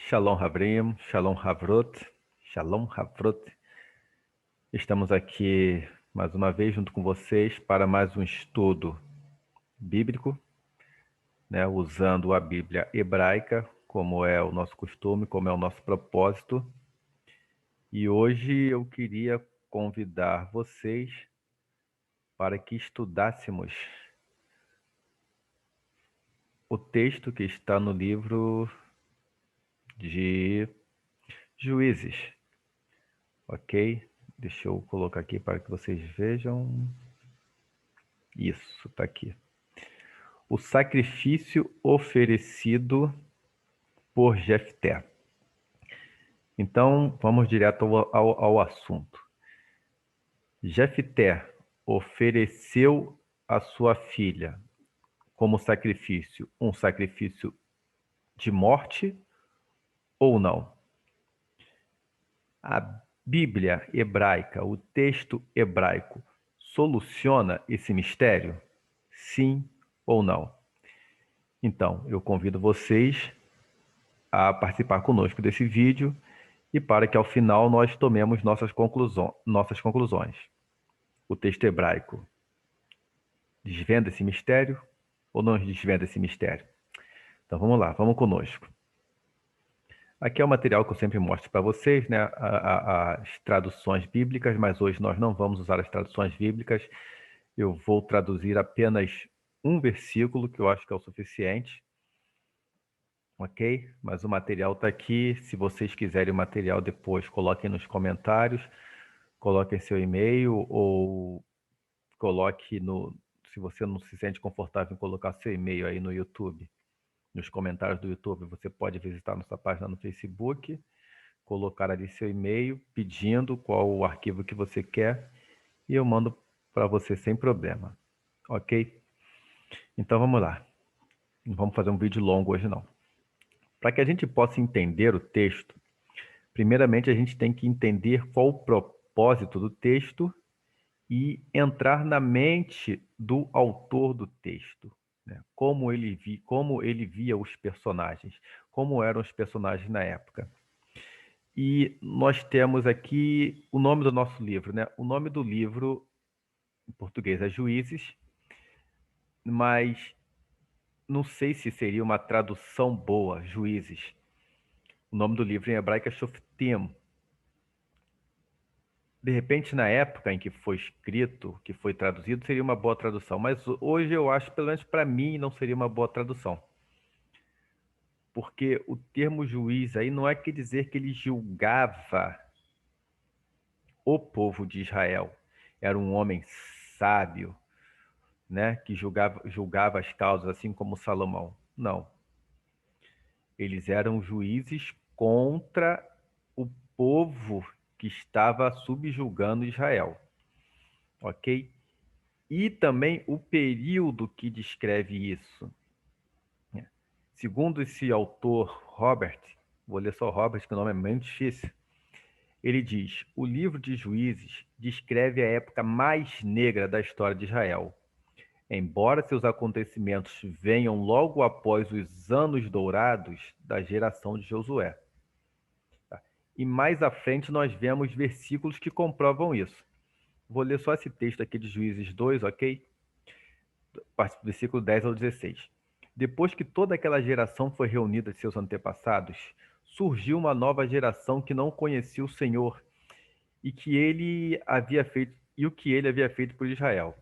Shalom Havrim, Shalom Havrot, Shalom Havrot. Estamos aqui mais uma vez junto com vocês para mais um estudo bíblico, né, usando a Bíblia hebraica, como é o nosso costume, como é o nosso propósito. E hoje eu queria convidar vocês para que estudássemos o texto que está no livro de Juízes, ok? Deixa eu colocar aqui para que vocês vejam. Isso, está aqui. O sacrifício oferecido por Jefté. Então, vamos direto ao assunto. Jefté ofereceu a sua filha como sacrifício, um sacrifício de morte ou não? A Bíblia hebraica, o texto hebraico, soluciona esse mistério? Sim ou não? Então, eu convido vocês a participar conosco desse vídeo e para que ao final nós tomemos nossas conclusões. O texto hebraico desvenda esse mistério ou não desvenda esse mistério? Então vamos lá, vamos conosco. Aqui é o material que eu sempre mostro para vocês, né? As traduções bíblicas, mas hoje nós não vamos usar as traduções bíblicas. Eu vou traduzir apenas um versículo, que eu acho que é o suficiente. Ok? Mas o material está aqui. Se vocês quiserem o material depois, coloquem nos comentários, coloquem seu e-mail ou coloque no... Se você não se sente confortável em colocar seu e-mail aí no YouTube, nos comentários do YouTube, você pode visitar nossa página no Facebook, colocar ali seu e-mail, pedindo qual o arquivo que você quer e eu mando para você sem problema. Ok? Então vamos lá. Não vamos fazer um vídeo longo hoje não. Para que a gente possa entender o texto, primeiramente a gente tem que entender qual o propósito do texto e entrar na mente do autor do texto, né? Como ele via os personagens, como eram os personagens na época. E nós temos aqui o nome do nosso livro, né? O nome do livro em português é Juízes, mas não sei se seria uma tradução boa, Juízes. O nome do livro em hebraico é Shoftim. De repente, na época em que foi escrito, que foi traduzido, seria uma boa tradução. Mas hoje eu acho, pelo menos para mim, não seria uma boa tradução. Porque o termo juiz aí não é que dizer que ele julgava o povo de Israel. Era um homem sábio, né, que julgava as causas, assim como Salomão. Não. Eles eram juízes contra o povo que estava subjugando Israel. Ok? E também o período que descreve isso. Segundo esse autor, Robert, vou ler só Robert, que o nome é muito difícil, ele diz: o livro de Juízes descreve a época mais negra da história de Israel. Embora seus acontecimentos venham logo após os anos dourados da geração de Josué. E mais à frente nós vemos versículos que comprovam isso. Vou ler só esse texto aqui de Juízes 2, ok? Versículo 10 ao 16. Depois que toda aquela geração foi reunida de seus antepassados, surgiu uma nova geração que não conhecia o Senhor e que ele havia feito e o que ele havia feito por Israel.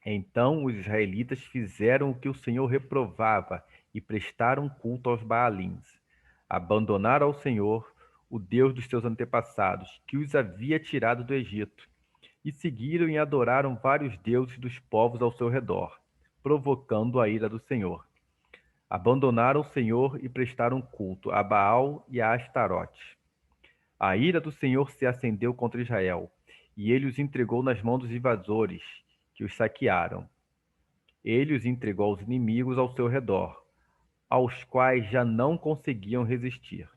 Então os israelitas fizeram o que o Senhor reprovava e prestaram culto aos Baalins. Abandonaram ao Senhor, o Deus dos seus antepassados, que os havia tirado do Egito, e seguiram e adoraram vários deuses dos povos ao seu redor, provocando a ira do Senhor. Abandonaram o Senhor e prestaram culto a Baal e a Astarote. A ira do Senhor se acendeu contra Israel, e ele os entregou nas mãos dos invasores, que os saquearam. Ele os entregou aos inimigos ao seu redor, aos quais já não conseguiam resistir.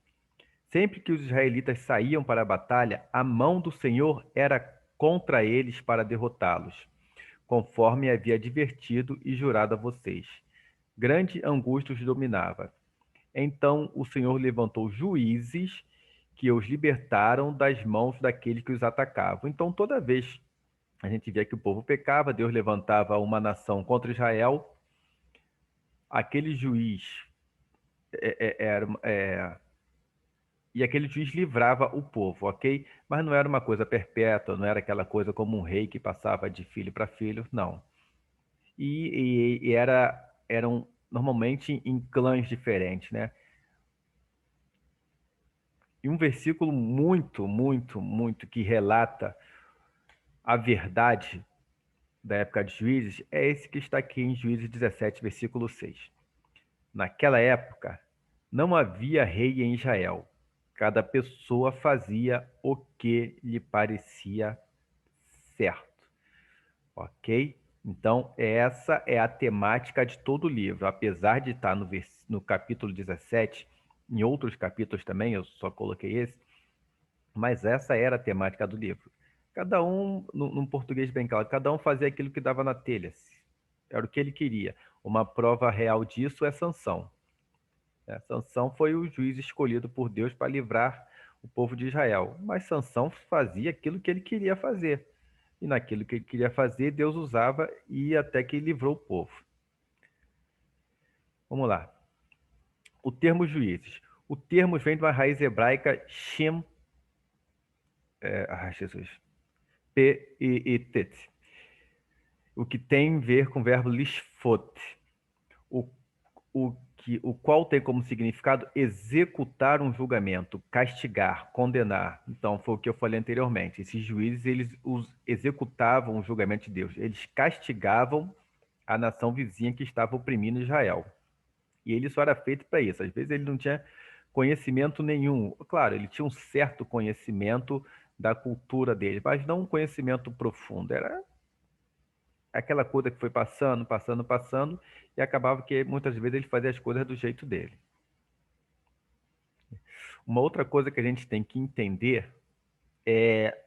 Sempre que os israelitas saíam para a batalha, a mão do Senhor era contra eles para derrotá-los, conforme havia advertido e jurado a vocês. Grande angústia os dominava. Então o Senhor levantou juízes que os libertaram das mãos daqueles que os atacavam. Então toda vez a gente via que o povo pecava, Deus levantava uma nação contra Israel, aquele juiz era e aquele juiz livrava o povo, ok? Mas não era uma coisa perpétua, não era aquela coisa como um rei que passava de filho para filho, não. Eram normalmente em clãs diferentes, né? E um versículo muito, muito, muito que relata a verdade da época de Juízes é esse que está aqui em Juízes 17, versículo 6. Naquela época, não havia rei em Israel. Cada pessoa fazia o que lhe parecia certo. Ok? Então, essa é a temática de todo o livro. Apesar de estar no capítulo 17, em outros capítulos também, eu só coloquei esse, mas essa era a temática do livro. Cada um, num português bem claro, cada um fazia aquilo que dava na telha. Era o que ele queria. Uma prova real disso é Sansão. Sansão foi o juiz escolhido por Deus para livrar o povo de Israel. Mas Sansão fazia aquilo que ele queria fazer. E naquilo que ele queria fazer, Deus usava e até que livrou o povo. Vamos lá. O termo juízes. O termo vem de uma raiz hebraica shem, Jesus, p e tet, o que tem a ver com o verbo lishfot, o, o qual tem como significado executar um julgamento, castigar, condenar. Então, foi o que eu falei anteriormente. Esses juízes, eles executavam o julgamento de Deus. Eles castigavam a nação vizinha que estava oprimindo Israel. E ele só era feito para isso. Às vezes ele não tinha conhecimento nenhum. Claro, ele tinha um certo conhecimento da cultura dele, mas não um conhecimento profundo. Era aquela coisa que foi passando, passando, passando, e acabava que muitas vezes ele fazia as coisas do jeito dele. Uma outra coisa que a gente tem que entender é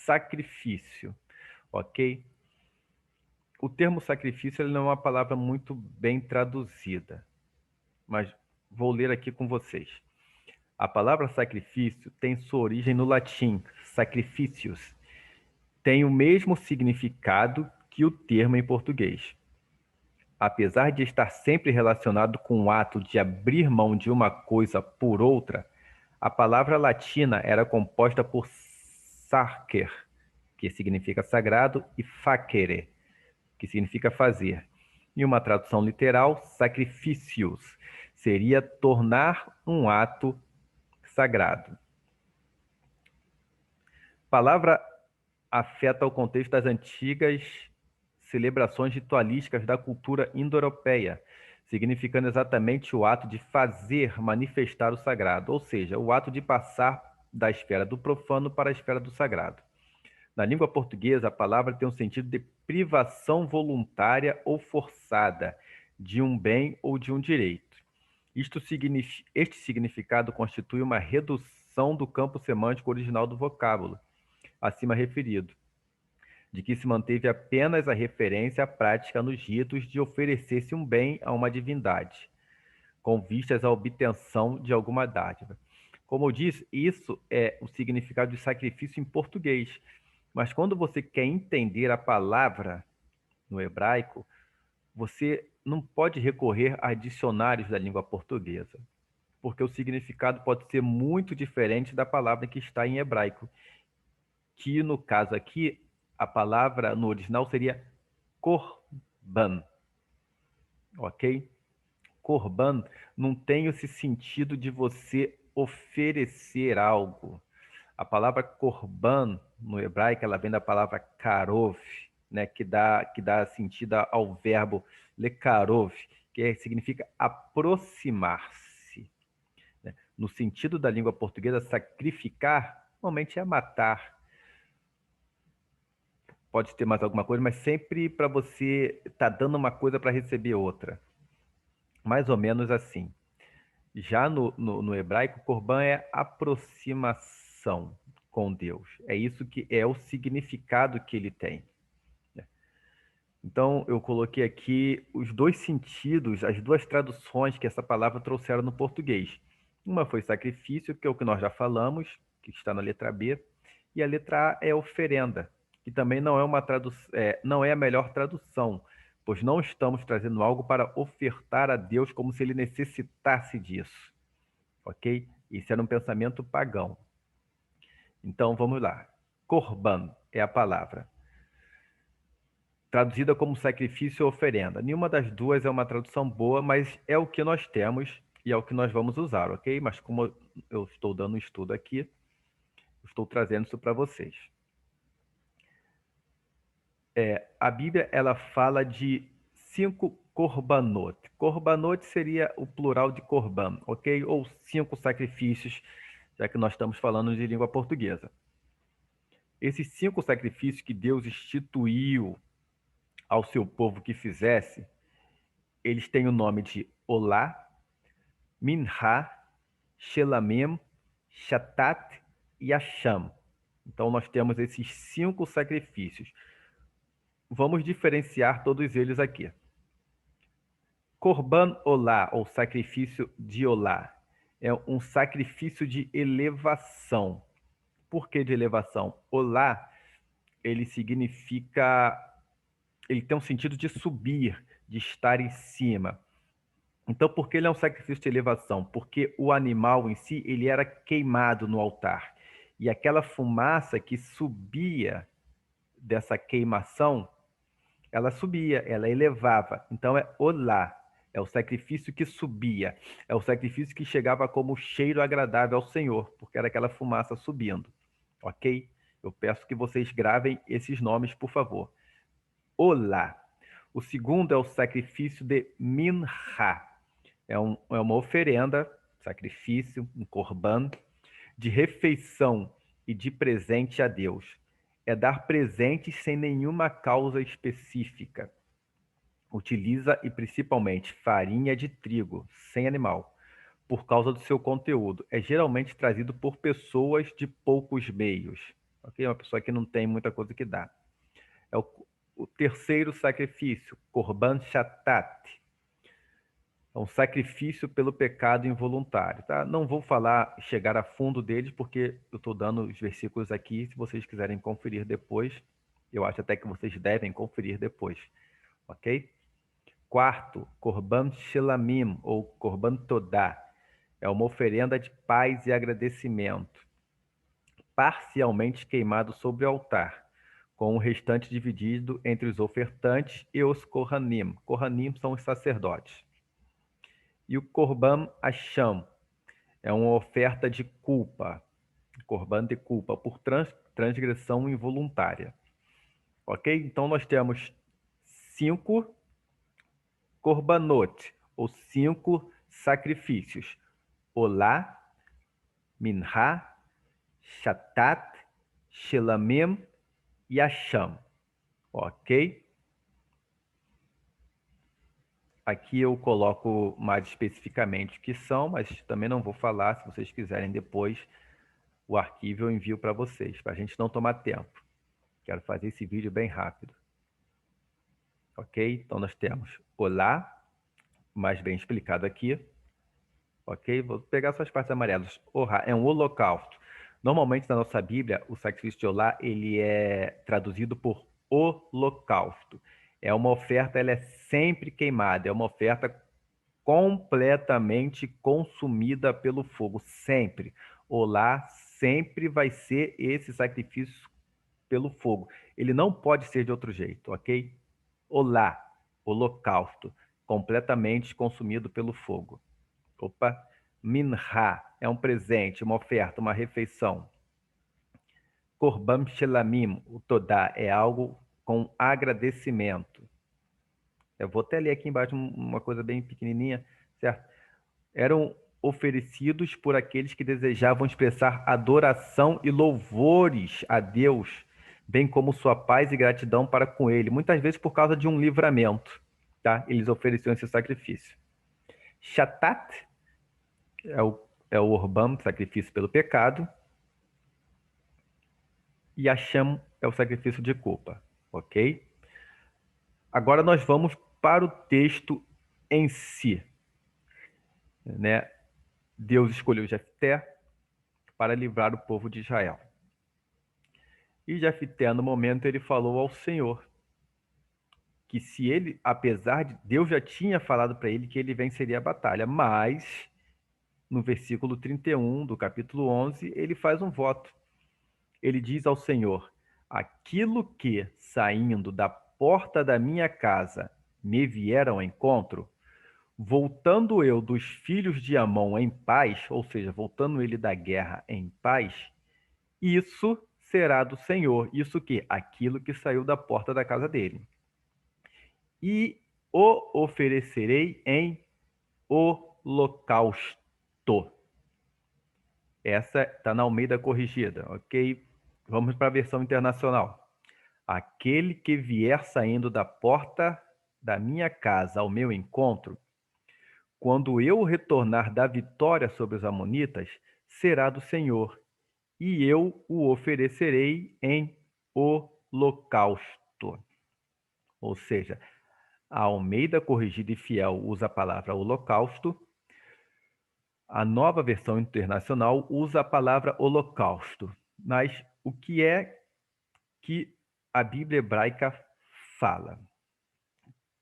sacrifício, ok? O termo sacrifício ele não é uma palavra muito bem traduzida, mas vou ler aqui com vocês. A palavra sacrifício tem sua origem no latim, sacrificius. Tem o mesmo significado que o termo em português. Apesar de estar sempre relacionado com o ato de abrir mão de uma coisa por outra, a palavra latina era composta por sarcer, que significa sagrado, e facere, que significa fazer. Em uma tradução literal, sacrificios seria tornar um ato sagrado. A palavra afeta o contexto das antigas celebrações ritualísticas da cultura indo-europeia, significando exatamente o ato de fazer manifestar o sagrado, ou seja, o ato de passar da esfera do profano para a esfera do sagrado. Na língua portuguesa, a palavra tem um sentido de privação voluntária ou forçada de um bem ou de um direito. Este significado constitui uma redução do campo semântico original do vocábulo, acima referido, de que se manteve apenas a referência à prática nos ritos de oferecer-se um bem a uma divindade, com vistas à obtenção de alguma dádiva. Como eu disse, isso é o significado de sacrifício em português. Mas quando você quer entender a palavra no hebraico, você não pode recorrer a dicionários da língua portuguesa, porque o significado pode ser muito diferente da palavra que está em hebraico, que no caso aqui, a palavra no original seria korban, ok? Korban não tem esse sentido de você oferecer algo. A palavra korban no hebraico ela vem da palavra karov, né, que dá sentido ao verbo lekarov, significa aproximar-se. Né? No sentido da língua portuguesa, sacrificar normalmente é matar. Pode ter mais alguma coisa, mas sempre para você estar dando uma coisa para receber outra. Mais ou menos assim. Já no hebraico, Corban é aproximação com Deus. É isso que é o significado que ele tem. Então, eu coloquei aqui os dois sentidos, as duas traduções que essa palavra trouxeram no português. Uma foi sacrifício, que é o que nós já falamos, que está na letra B, e a letra A é oferenda, que também não é não é a melhor tradução, pois não estamos trazendo algo para ofertar a Deus como se ele necessitasse disso, ok? Isso era um pensamento pagão. Então, vamos lá. Corban é a palavra traduzida como sacrifício ou oferenda. Nenhuma das duas é uma tradução boa, mas é o que nós temos e é o que nós vamos usar, ok? Mas como eu estou dando um estudo aqui, estou trazendo isso para vocês. A Bíblia ela fala de 5 korbanot. Korbanot seria o plural de korban, ok? Ou 5 sacrifícios, já que nós estamos falando de língua portuguesa. Esses 5 sacrifícios que Deus instituiu ao seu povo que fizesse, eles têm o nome de Olá, Minha, Shelamim, Shatat e Asham. Então, nós temos esses 5 sacrifícios. Vamos diferenciar todos eles aqui. Korban Olá, ou sacrifício de Olá, é um sacrifício de elevação. Por que de elevação? Olá, ele significa, ele tem um sentido de subir, de estar em cima. Então, por que ele é um sacrifício de elevação? Porque o animal em si, ele era queimado no altar. E aquela fumaça que subia dessa queimação, ela subia, ela elevava. Então é olá, é o sacrifício que subia, é o sacrifício que chegava como cheiro agradável ao Senhor, porque era aquela fumaça subindo. Ok? Eu peço que vocês gravem esses nomes, por favor. Olá. O segundo é o sacrifício de minha. É uma oferenda, sacrifício, um corban, de refeição e de presente a Deus. É dar presentes sem nenhuma causa específica. Utiliza e principalmente farinha de trigo, sem animal, por causa do seu conteúdo. É geralmente trazido por pessoas de poucos meios. Ok? Uma pessoa que não tem muita coisa que dá. É o terceiro sacrifício, Korban Shatat. É um sacrifício pelo pecado involuntário, tá? Não vou chegar a fundo deles, porque eu estou dando os versículos aqui, se vocês quiserem conferir depois. Eu acho até que vocês devem conferir depois, ok? Quarto, Korban Shelamim, ou Korban Todá. É uma oferenda de paz e agradecimento, parcialmente queimado sobre o altar, com o restante dividido entre os ofertantes e os Kohanim. Kohanim são os sacerdotes. E o Korban Asham é uma oferta de culpa, Korban de culpa, por transgressão involuntária. Ok? Então nós temos 5 Korbanot, ou 5 sacrifícios. Olá, Minha, Shatat, Shelamim e Asham. Ok? Aqui eu coloco mais especificamente o que são, mas também não vou falar. Se vocês quiserem depois, o arquivo eu envio para vocês, para a gente não tomar tempo. Quero fazer esse vídeo bem rápido. Ok? Então nós temos Olá, mais bem explicado aqui. Ok? Vou pegar só as partes amarelas. Orá é um holocausto. Normalmente na nossa Bíblia, o sacrifício de Olá, ele é traduzido por holocausto. É uma oferta, ela é sempre queimada, é uma oferta completamente consumida pelo fogo, sempre. Olá sempre vai ser esse sacrifício pelo fogo. Ele não pode ser de outro jeito, ok? Olá, holocausto, completamente consumido pelo fogo. Opa, minha é um presente, uma oferta, uma refeição. Korban shelamim, o todá, é algo com agradecimento. Eu vou até ler aqui embaixo uma coisa bem pequenininha, certo? Eram oferecidos por aqueles que desejavam expressar adoração e louvores a Deus, bem como sua paz e gratidão para com ele, muitas vezes por causa de um livramento, tá? Eles ofereciam esse sacrifício. Shatat é o Orban, sacrifício pelo pecado, e Hashem é o sacrifício de culpa, ok? Agora nós vamos para o texto em si, né? Deus escolheu Jefté para livrar o povo de Israel. E Jefté, no momento, ele falou ao Senhor que se ele, apesar de Deus já tinha falado para ele que ele venceria a batalha, mas no versículo 31 do capítulo 11, ele faz um voto. Ele diz ao Senhor: aquilo que, saindo da porta da minha casa, me vieram ao encontro, voltando eu dos filhos de Amon em paz, ou seja, voltando ele da guerra em paz, isso será do Senhor. Isso que? Aquilo que saiu da porta da casa dele. E o oferecerei em holocausto. Essa está na Almeida Corrigida, ok? Vamos para a versão internacional. Aquele que vier saindo da porta da minha casa ao meu encontro, quando eu retornar da vitória sobre os amonitas, será do Senhor, e eu o oferecerei em holocausto. Ou seja, a Almeida Corrigida e Fiel usa a palavra holocausto, a Nova Versão Internacional usa a palavra holocausto. Mas o que é que a Bíblia hebraica fala?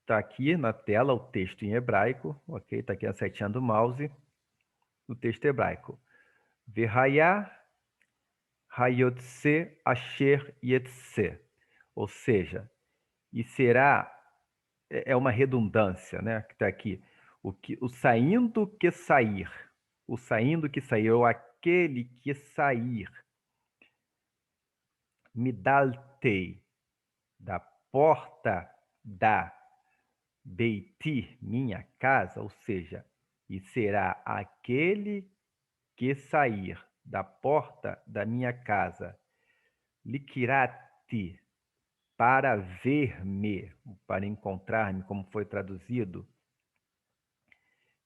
Está aqui na tela o texto em hebraico, ok? Está aqui a setinha do mouse, o texto hebraico. Verhayah hayotse asher yetse. Ou seja, e será, é uma redundância, né? Que está aqui. O saindo que sair, o saindo que sair, ou aquele que sair, midaltei, da porta da Beiti, minha casa, ou seja, e será aquele que sair da porta da minha casa, likirati, para ver-me, para encontrar-me, como foi traduzido,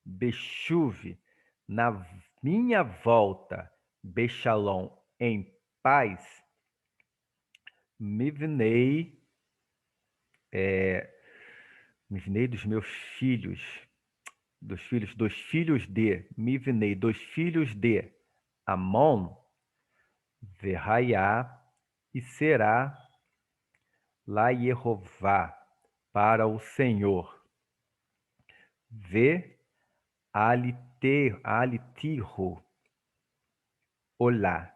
Bechuve, na minha volta, Bechalom, em paz, Mivnei, Mivnei dos filhos de, Mivnei, dos filhos de Amon, Verraiá, e será lá Yehová, para o Senhor. Vê alitirro, olá.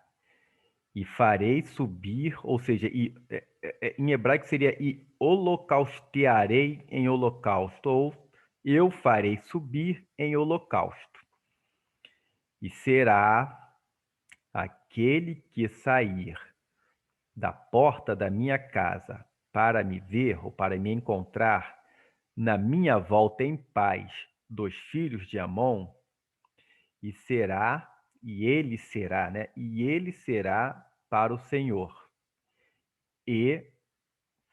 E farei subir, ou seja, em hebraico seria e holocaustearei em holocausto, ou eu farei subir em holocausto. E será aquele que sair da porta da minha casa para me ver ou para me encontrar na minha volta em paz dos filhos de Amon, e será, e ele será, né? E ele será para o Senhor. E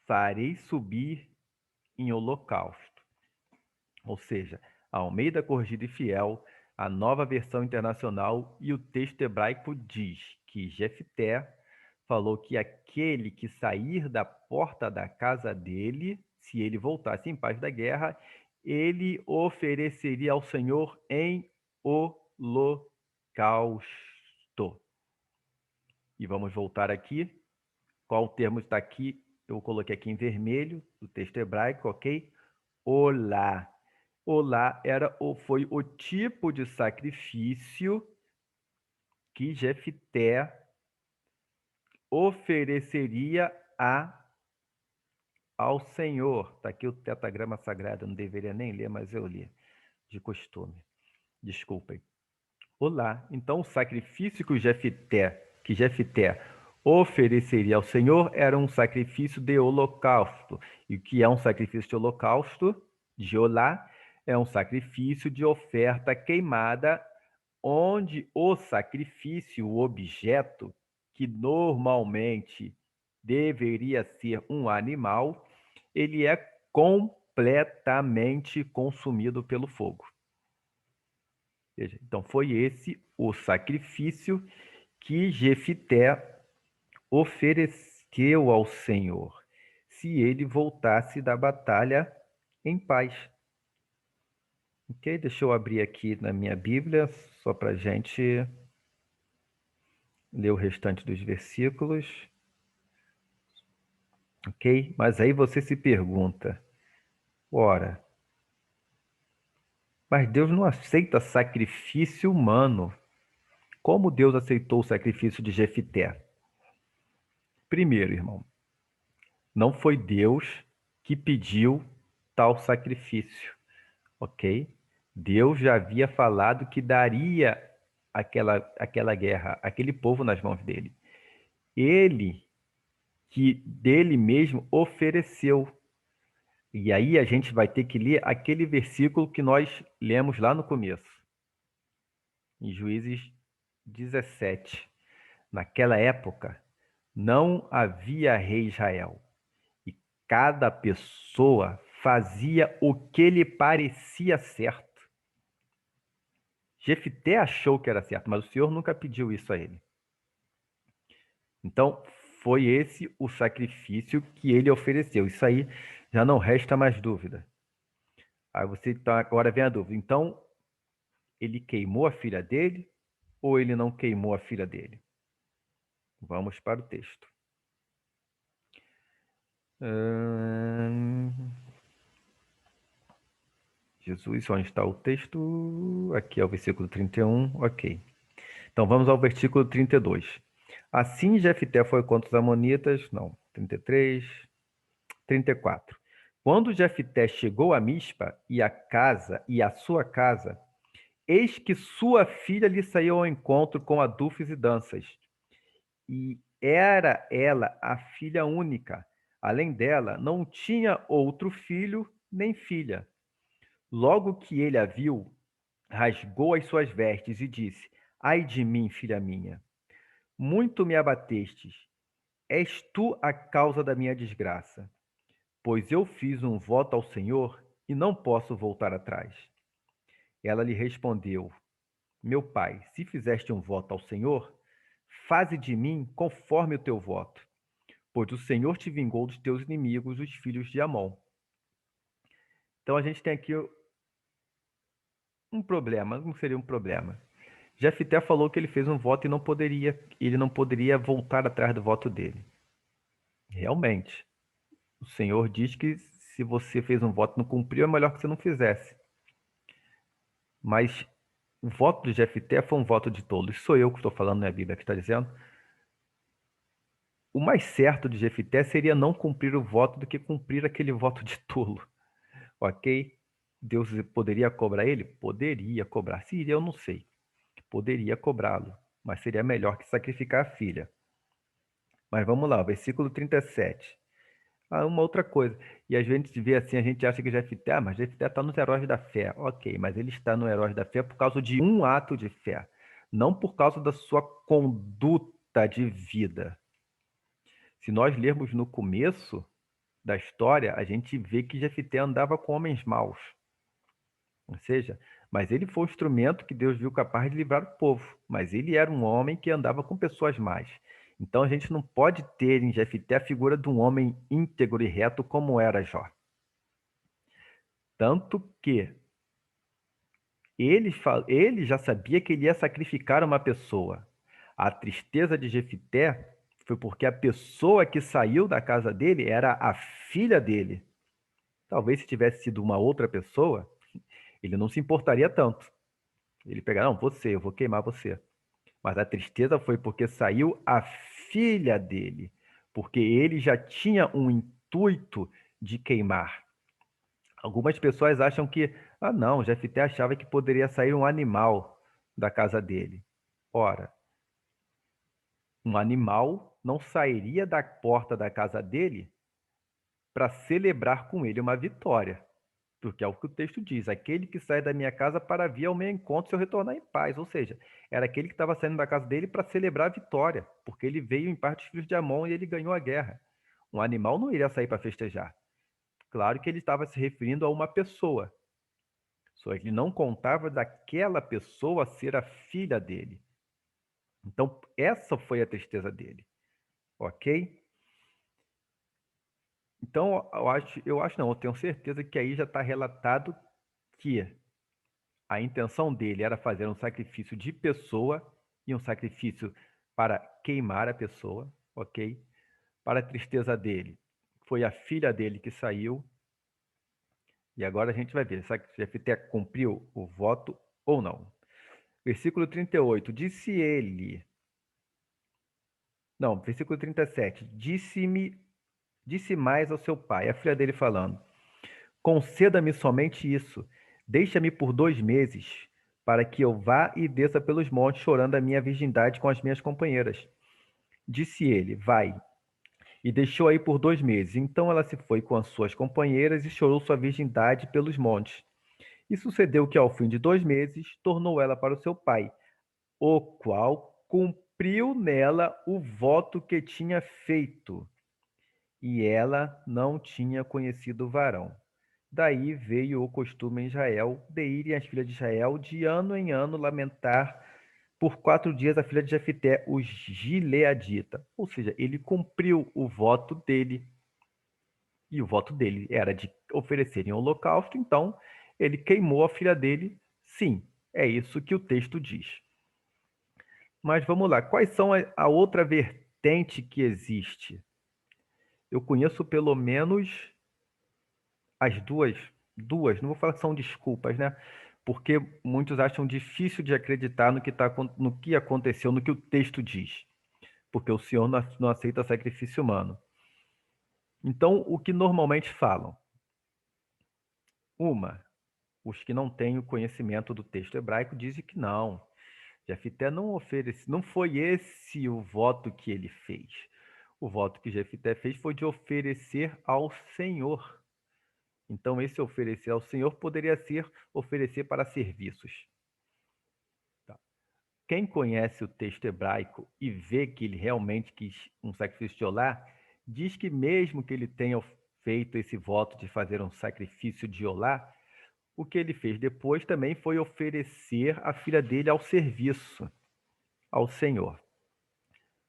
farei subir em holocausto. Ou seja, a Almeida Corrigida e Fiel, a Nova Versão Internacional e o texto hebraico diz que Jefté falou que aquele que sair da porta da casa dele, se ele voltasse em paz da guerra, ele ofereceria ao Senhor em holocausto. E vamos voltar aqui. Qual termo está aqui? Eu coloquei aqui em vermelho, o texto hebraico, ok? Olá. Olá foi o tipo de sacrifício que Jefté ofereceria ao Senhor. Está aqui o tetragrama sagrado, não deveria nem ler, mas eu li, de costume. Desculpem. Olá. Então, o sacrifício que Jefté ofereceria ao Senhor era um sacrifício de holocausto. E o que é um sacrifício de holocausto? De olá, é um sacrifício de oferta queimada, onde o sacrifício, o objeto, que normalmente deveria ser um animal, ele é completamente consumido pelo fogo. Então, foi esse o sacrifício que Jefté ofereceu ao Senhor. se ele voltasse da batalha em paz. Ok? Deixa eu abrir aqui na minha Bíblia, só para a gente ler o restante dos versículos. Ok? Mas aí você se pergunta, ora, mas Deus não aceita sacrifício humano. Como Deus aceitou o sacrifício de Jefité? Primeiro, irmão, não foi Deus que pediu tal sacrifício, ok? Deus já havia falado que daria aquela guerra, aquele povo nas mãos dele. Ele que dele mesmo ofereceu. E aí a gente vai ter que ler aquele versículo que nós lemos lá no começo, em Juízes 17. Naquela época, não havia rei Israel. E cada pessoa fazia o que lhe parecia certo. Jefté achou que era certo, mas o Senhor nunca pediu isso a ele. Então, foi esse o sacrifício que ele ofereceu. Isso aí já não resta mais dúvida. Aí você tá, agora vem a dúvida. Então, ele queimou a filha dele ou ele não queimou a filha dele? Vamos para o texto. Jesus, onde está o texto? Aqui é o versículo 31, ok. Então vamos ao versículo 32. Assim Jefté foi contra os amonitas, não, 33, 34. Quando Jefté chegou a Mispa e a sua casa, eis que sua filha lhe saiu ao encontro com adufes e danças. E era ela a filha única. Além dela, não tinha outro filho nem filha. Logo que ele a viu, rasgou as suas vestes e disse: Ai de mim, filha minha, muito me abatestes. És tu a causa da minha desgraça, pois eu fiz um voto ao Senhor e não posso voltar atrás. Ela lhe respondeu: Meu pai, se fizeste um voto ao Senhor, faze de mim conforme o teu voto, pois o Senhor te vingou dos teus inimigos, os filhos de Amon. Então a gente tem aqui um problema, não seria um problema. Jefté falou que ele fez um voto e ele não poderia voltar atrás do voto dele. Realmente, o Senhor diz que se você fez um voto e não cumpriu, é melhor que você não fizesse. Mas o voto de Jefté foi um voto de tolo. Isso sou eu que estou falando, não é a Bíblia que está dizendo. O mais certo de Jefté seria não cumprir o voto do que cumprir aquele voto de tolo. Ok? Deus poderia cobrar ele? Poderia cobrar. Se iria, eu não sei. Poderia cobrá-lo, mas seria melhor que sacrificar a filha. Mas vamos lá, versículo 37. Uma outra coisa. E a gente vê assim, a gente acha que Jefté, mas Jefté está nos heróis da fé. Ok, mas ele está no heróis da fé por causa de um ato de fé, não por causa da sua conduta de vida. Se nós lermos no começo da história, a gente vê que Jefté andava com homens maus. Ou seja, mas ele foi o instrumento que Deus viu capaz de livrar o povo. Mas ele era um homem que andava com pessoas más. Então a gente não pode ter em Jefté a figura de um homem íntegro e reto como era Jó. Tanto que ele já sabia que ele ia sacrificar uma pessoa. A tristeza de Jefté foi porque a pessoa que saiu da casa dele era a filha dele. Talvez se tivesse sido uma outra pessoa, ele não se importaria tanto. Ele pegar, não, você, eu vou queimar você. Mas a tristeza foi porque saiu a filha dele, porque ele já tinha um intuito de queimar. Algumas pessoas acham que, não, Jefté achava que poderia sair um animal da casa dele. Ora, um animal não sairia da porta da casa dele para celebrar com ele uma vitória. Porque é o que o texto diz: aquele que sai da minha casa para vir ao meu encontro se eu retornar em paz. Ou seja, era aquele que estava saindo da casa dele para celebrar a vitória, porque ele veio em parte dos filhos de Amon e ele ganhou a guerra. Um animal não iria sair para festejar. Claro que ele estava se referindo a uma pessoa, só que ele não contava daquela pessoa ser a filha dele. Então, essa foi a tristeza dele. Ok? Então, eu acho não, eu tenho certeza que aí já está relatado que a intenção dele era fazer um sacrifício de pessoa e um sacrifício para queimar a pessoa, ok? Para a tristeza dele, foi a filha dele que saiu, e agora a gente vai ver se Jefté cumpriu o voto ou não. Versículo 38, disse ele, não, versículo 37, disse mais ao seu pai, a filha dele falando, conceda-me somente isso, deixa-me por 2 meses, para que eu vá e desça pelos montes chorando a minha virgindade com as minhas companheiras. Disse ele, vai, e deixou aí por 2 meses. Então ela se foi com as suas companheiras e chorou sua virgindade pelos montes. E sucedeu que, ao fim de 2 meses, tornou ela para o seu pai, o qual cumpriu nela o voto que tinha feito. E ela não tinha conhecido o varão. Daí veio o costume em Israel de irem as filhas de Israel de ano em ano lamentar por 4 dias a filha de Jefité, o gileadita. Ou seja, ele cumpriu o voto dele. E o voto dele era de oferecerem holocausto, então ele queimou a filha dele. Sim, é isso que o texto diz. Mas vamos lá, quais são a outra vertente que existe? Eu conheço pelo menos as duas, não vou falar que são desculpas, né? Porque muitos acham difícil de acreditar no que aconteceu, no que o texto diz. Porque o Senhor não aceita sacrifício humano. Então, o que normalmente falam? Uma, os que não têm o conhecimento do texto hebraico dizem que não. Jefité não oferece, não foi esse o voto que ele fez. O voto que Jefité fez foi de oferecer ao Senhor. Então, esse oferecer ao Senhor poderia ser oferecer para serviços. Tá? Quem conhece o texto hebraico e vê que ele realmente quis um sacrifício de olá, diz que mesmo que ele tenha feito esse voto de fazer um sacrifício de olá, o que ele fez depois também foi oferecer a filha dele ao serviço ao Senhor.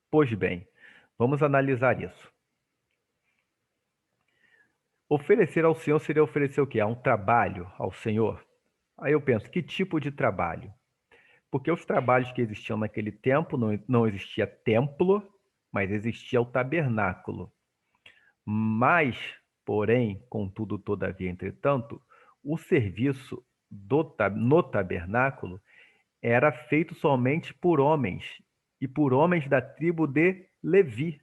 Pois bem, vamos analisar isso. Oferecer ao Senhor seria oferecer o quê? A um trabalho ao Senhor? Aí eu penso, que tipo de trabalho? Porque os trabalhos que existiam naquele tempo, não existia templo, mas existia o tabernáculo. Mas, porém, contudo, todavia, entretanto, o serviço no tabernáculo era feito somente por homens, e por homens da tribo de Levi.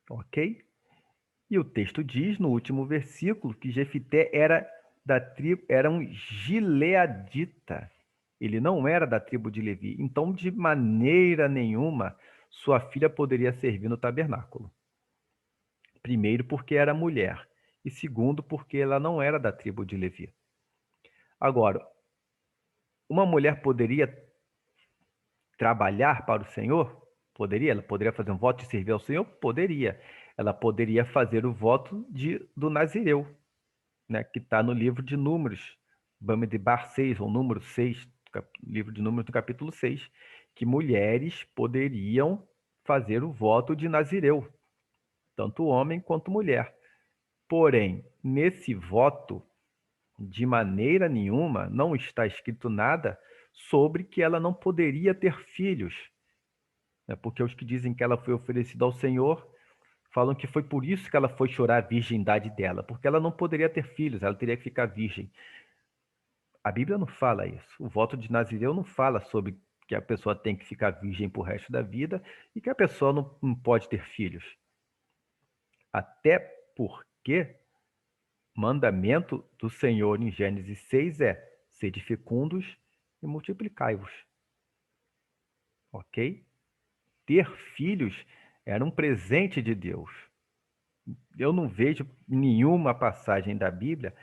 Ok? E o texto diz no último versículo que Jefité era da tribo, era um gileadita. Ele não era da tribo de Levi. Então, de maneira nenhuma, sua filha poderia servir no tabernáculo. Primeiro, porque era mulher. E segundo, porque ela não era da tribo de Levi. Agora, uma mulher poderia trabalhar para o Senhor? Poderia. Ela poderia fazer um voto de servir ao Senhor? Poderia. Ela poderia fazer o voto do Nazireu, né, que está no livro de Números, Bamidbar 6, ou número 6, livro de Números, do capítulo 6, que mulheres poderiam fazer o voto de Nazireu, tanto homem quanto mulher. Porém, nesse voto, de maneira nenhuma, não está escrito nada sobre que ela não poderia ter filhos, né? Porque os que dizem que ela foi oferecida ao Senhor falam que foi por isso que ela foi chorar a virgindade dela, porque ela não poderia ter filhos, ela teria que ficar virgem. A Bíblia não fala isso. O voto de Nazireu não fala sobre que a pessoa tem que ficar virgem pro resto da vida e que a pessoa não pode ter filhos. Até porque mandamento do Senhor em Gênesis 6 é: sede fecundos e multiplicai-vos. Ok? Ter filhos era um presente de Deus. Eu não vejo em nenhuma passagem da Bíblia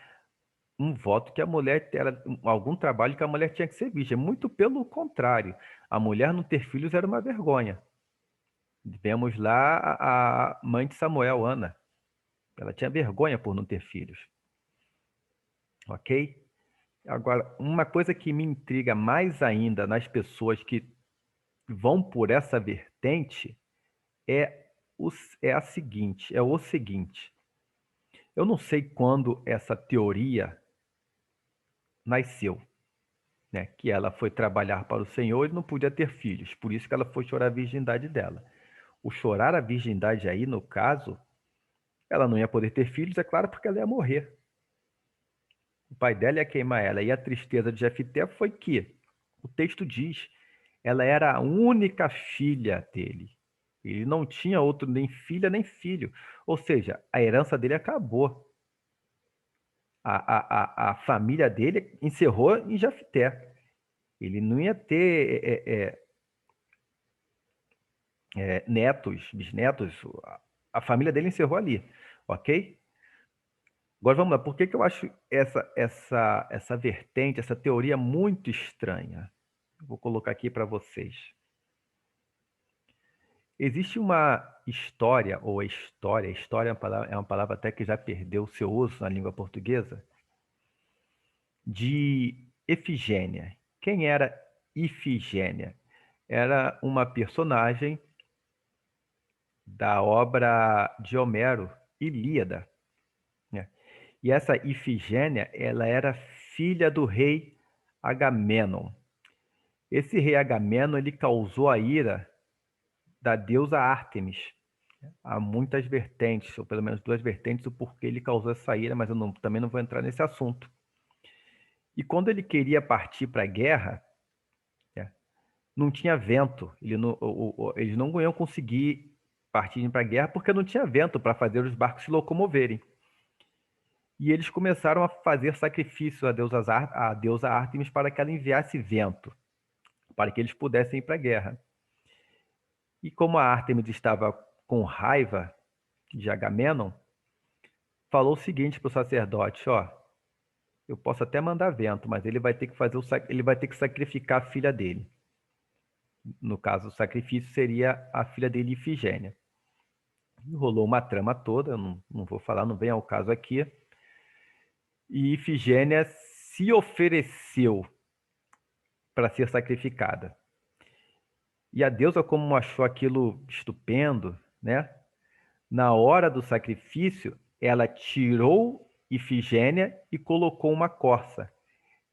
um voto que a mulher era algum trabalho que a mulher tinha que ser virgem. Muito pelo contrário, a mulher não ter filhos era uma vergonha. Vemos lá a mãe de Samuel, Ana. Ela tinha vergonha por não ter filhos. Ok? Agora, uma coisa que me intriga mais ainda nas pessoas que vão por essa vertente é é o seguinte. Eu não sei quando essa teoria nasceu, né? Que ela foi trabalhar para o Senhor e não podia ter filhos. Por isso que ela foi chorar a virgindade dela. O chorar a virgindade aí, no caso, ela não ia poder ter filhos, é claro, porque ela ia morrer. O pai dela ia queimar ela. E a tristeza de Jefité foi que, o texto diz, ela era a única filha dele. Ele não tinha outro, nem filha, nem filho. Ou seja, a herança dele acabou. A família dele encerrou em Jefité. Ele não ia ter netos, bisnetos. A família dele encerrou ali, ok? Agora vamos lá. Por que eu acho essa vertente, essa teoria muito estranha? Vou colocar aqui para vocês. Existe uma história, ou história é uma palavra até que já perdeu o seu uso na língua portuguesa, de Efigênia. Quem era Ifigênia? Era uma personagem da obra de Homero, Ilíada, né? E essa Ifigênia, ela era filha do rei Agamenon. Esse rei Agamenon, ele causou a ira da deusa Ártemis. Há muitas vertentes, ou pelo menos duas vertentes, do porquê ele causou essa ira, mas eu também não vou entrar nesse assunto. E quando ele queria partir para a guerra, né, não tinha vento. Eles não iam conseguir partir para a guerra porque não tinha vento para fazer os barcos se locomoverem. E eles começaram a fazer sacrifício à deusa Ártemis para que ela enviasse vento, para que eles pudessem ir para a guerra. E como a Ártemis estava com raiva de Agamenon, falou o seguinte para o sacerdote: ó, eu posso até mandar vento, mas ele vai ter que ele vai ter que sacrificar a filha dele. No caso, o sacrifício seria a filha dele, Ifigênia. Rolou uma trama toda, eu não vou falar, não vem ao caso aqui. E Ifigênia se ofereceu para ser sacrificada. E a deusa, como achou aquilo estupendo, né? Na hora do sacrifício, ela tirou Ifigênia e colocou uma corça.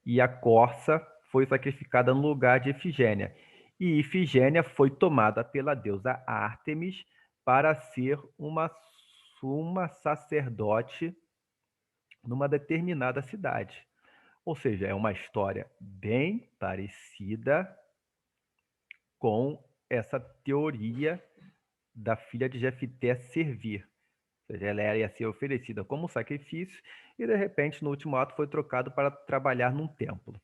E a corça foi sacrificada no lugar de Ifigênia. E Ifigênia foi tomada pela deusa Ártemis para ser uma suma sacerdote numa determinada cidade. Ou seja, é uma história bem parecida com essa teoria da filha de Jefité servir. Ou seja, ela ia ser oferecida como sacrifício e, de repente, no último ato, foi trocado para trabalhar num templo.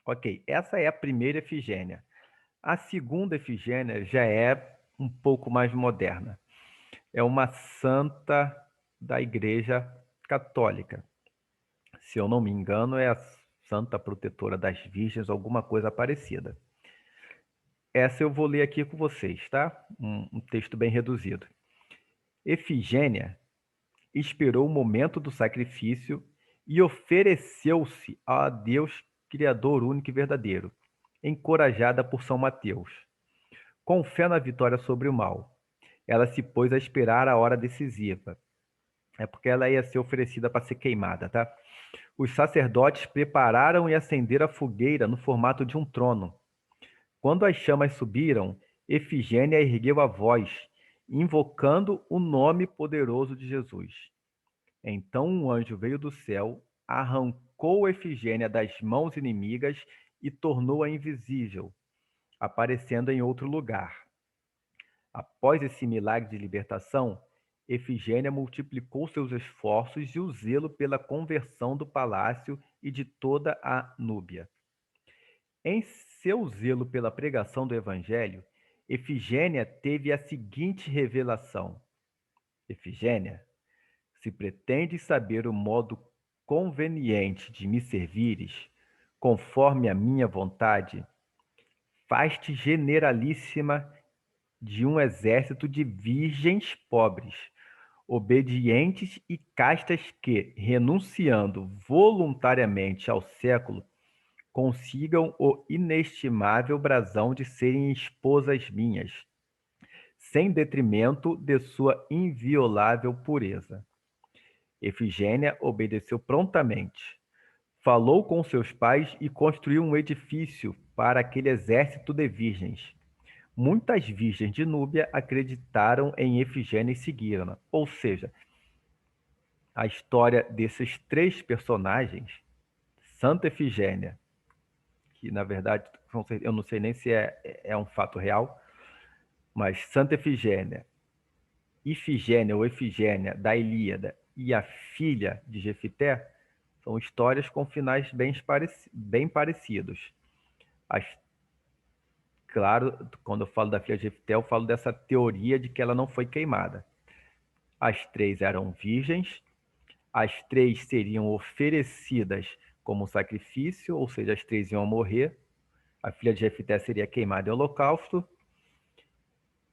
Ok, essa é a primeira Efigênia. A segunda Efigênia já é um pouco mais moderna. É uma santa da Igreja Católica. Se eu não me engano, é a Santa Protetora das Virgens, alguma coisa parecida. Essa eu vou ler aqui com vocês, tá? Um texto bem reduzido. Efigênia esperou o momento do sacrifício e ofereceu-se a Deus Criador único e verdadeiro, encorajada por São Mateus. Com fé na vitória sobre o mal, ela se pôs a esperar a hora decisiva. É porque ela ia ser oferecida para ser queimada, tá? Os sacerdotes prepararam e acenderam a fogueira no formato de um trono. Quando as chamas subiram, Efigênia ergueu a voz, invocando o nome poderoso de Jesus. Então um anjo veio do céu, arrancou Efigênia das mãos inimigas e tornou-a invisível, aparecendo em outro lugar. Após esse milagre de libertação, Efigênia multiplicou seus esforços e o zelo pela conversão do palácio e de toda a Núbia. Em seu zelo pela pregação do evangelho, Efigênia teve a seguinte revelação: Efigênia, se pretendes saber o modo conveniente de me servires, conforme a minha vontade, faz-te generalíssima de um exército de virgens pobres, obedientes e castas que, renunciando voluntariamente ao século, consigam o inestimável brasão de serem esposas minhas. sem detrimento de sua inviolável pureza. Efigênia obedeceu prontamente. Falou com seus pais e construiu um edifício para aquele exército de virgens. Muitas virgens de Núbia acreditaram em Efigênia e seguiram-na. Ou seja, a história desses três personagens, Santa Efigênia, que na verdade eu não sei nem se é um fato real, mas Santa Efigênia, Ifigênia ou Efigênia da Ilíada e a filha de Jefité são histórias com finais bem parecidos. As, claro, quando eu falo da filha de Jefité, eu falo dessa teoria de que ela não foi queimada. As três eram virgens, as três seriam oferecidas como sacrifício, ou seja, as três iam morrer. A filha de Jefité seria queimada em holocausto.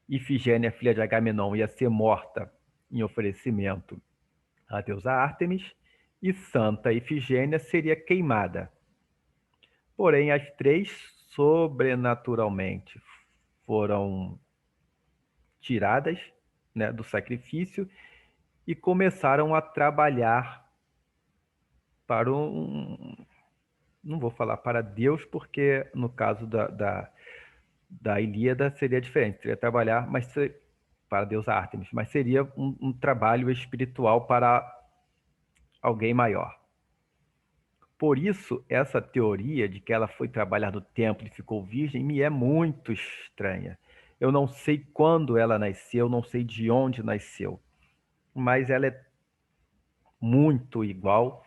Ifigênia, filha de Agamenon, ia ser morta em oferecimento à deusa Ártemis. E Santa Ifigênia seria queimada. Porém, as três, sobrenaturalmente, foram tiradas, né, do sacrifício e começaram a trabalhar para não vou falar para Deus, porque no caso da Ilíada seria diferente, seria trabalhar para Deus Ártemis, mas seria um trabalho espiritual para alguém maior. Por isso, essa teoria de que ela foi trabalhar no templo e ficou virgem me é muito estranha. Eu não sei quando ela nasceu, não sei de onde nasceu, mas ela é muito igual,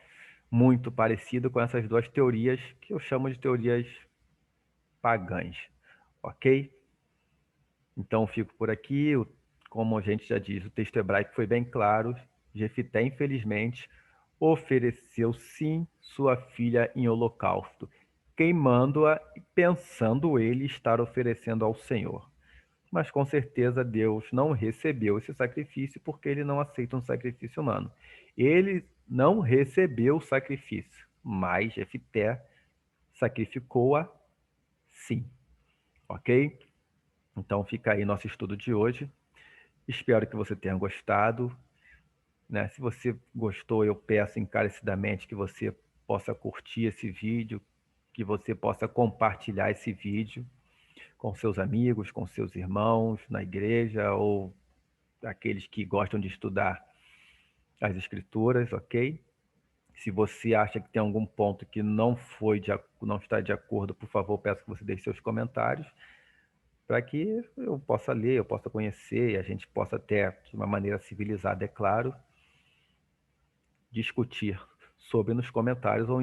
muito parecida com essas duas teorias que eu chamo de teorias pagãs, ok? Então, fico por aqui. Como a gente já diz, o texto hebraico foi bem claro. Jefité, infelizmente, ofereceu sim sua filha em holocausto, queimando-a e pensando ele estar oferecendo ao Senhor. Mas com certeza Deus não recebeu esse sacrifício porque ele não aceita um sacrifício humano. Ele não recebeu o sacrifício, mas Jefité sacrificou-a sim, ok? Então fica aí nosso estudo de hoje. Espero que você tenha gostado, né? Se você gostou, eu peço encarecidamente que você possa curtir esse vídeo, que você possa compartilhar esse vídeo com seus amigos, com seus irmãos na igreja ou aqueles que gostam de estudar as escrituras, ok? Se você acha que tem algum ponto que não está de acordo, por favor, peço que você deixe seus comentários para que eu possa ler, eu possa conhecer e a gente possa até, de uma maneira civilizada, é claro, discutir sobre nos comentários ou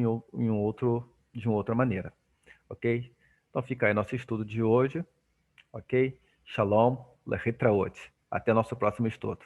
de uma outra maneira, ok? Então fica aí nosso estudo de hoje, ok? Shalom, lehitraot. Até nosso próximo estudo.